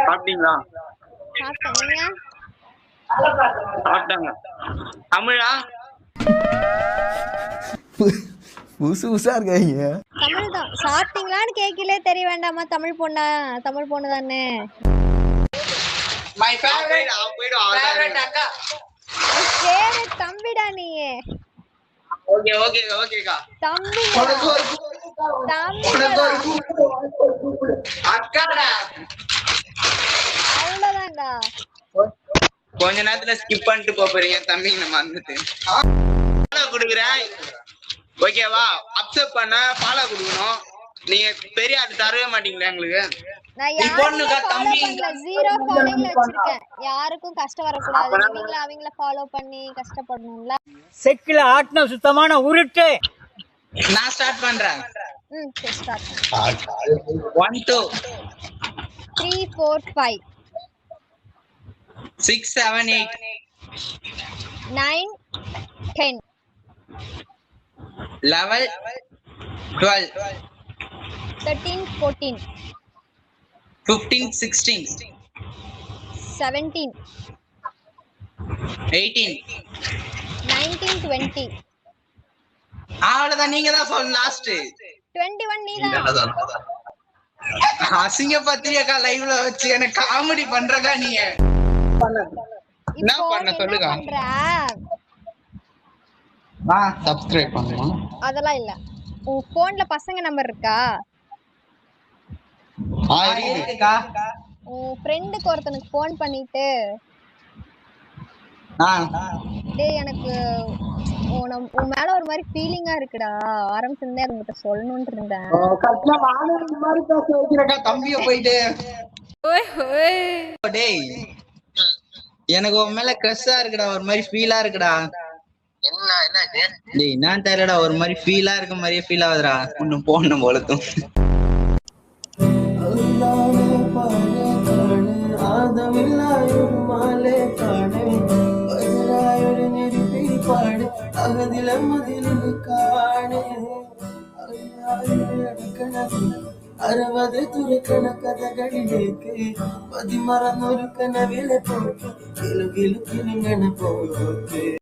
சாப்பிட்டீங்களா? சாப்பிட்டேன். சாப்பிட்டாங்க. தமிழா? புதுசு புதுசா இருக்காங்க. தமிழ் தான். சாப்பிட்டீங்களான்னு கேட்கலே தெரிய வேண்டாமா? தமிழ் பொண்ணா? தமிழ் பொண்ணு தானே. மை ஃபேவரட் அக்கா. பேரு தம்பிடா நீ. ஓகே ஓகே ஓகேக்கா. தம்பி அக்காடா. அவ்வளவுதான்டா. கொஞ்ச நேரத்துல ஸ்கிப் பண்ணிட்டு போறீங்க தம்பிங்க மறந்துட்டு. ஃபாலோ கொடுக்குறேன் ஓகேவா? அக்செப்ட் பண்ண ஃபாலோ கொடுக்கணும். நீங்க பெரிய ஆள் தரவே மாட்டீங்களா எங்களுக்கு? நான் யாரையும் ஃபாலோ பண்ணல, 0 ஃபாலோயிங்ல வச்சிருக்கேன். யாருக்கும் கஷ்டம் வரக்கூடாது. நீங்கள அவங்கள ஃபாலோ பண்ணி கஷ்டப்படணும்ல. செக்கில ஆட்ன சுத்தமான உருட்டு. நான் ஸ்டார்ட் பண்றேன். சரி ஸ்டார்ட். 1 2 3 4 5 6 7 8 9 10 11 12 13 14 15 16 17 18 19 20 அவ்வளவுதான். நீங்க தான் சொல்லணும் லாஸ்ட். 21 நீதான். அசிங்க பத்திரிக்கா லைவ்ல வச்சு எனக்கு காமெடி பண்றதா நீங்க? என்ன பண்ண சொல்லுங்க. சப்ஸ்கிரைப் பண்ணணும் அதெல்லாம் இல்ல. உன் போன்ல பசங்க நம்பர் இருக்கா? இருக்குக்கா. உன் ஃப்ரெண்டுக்கு ஒருத்தனுக்கு ஃபோன் பண்ணிட்டு டேய் எனக்கு உன் மேல ஒரு மாதிரி ஃபீலிங்கா இருக்குடா, ஆரம்பிச்சிருந்தே அது உங்ககிட்ட சொல்லணும்னு இருந்தேன். தம்பிய போயிட்டு டேய் எனக்கு உன் மேல கிரஷா இருக்குடா, ஒரு மாதிரி ஃபீலா இருக்குடா. டேய் நான் தெரியலடா, ஒரு மாதிரி ஃபீலா இருக்க மாதிரியே ஃபீல் ஆகுதுடா. ஒன்னும் போடணும் போலத்தும். അറുപത് തുറക്കണ കഥകളിലേക്ക് പതിമറന്നൊരു കനവിലെ പോക്ക് കിലുകിലു കിലുങ്ങണ പോക്ക്.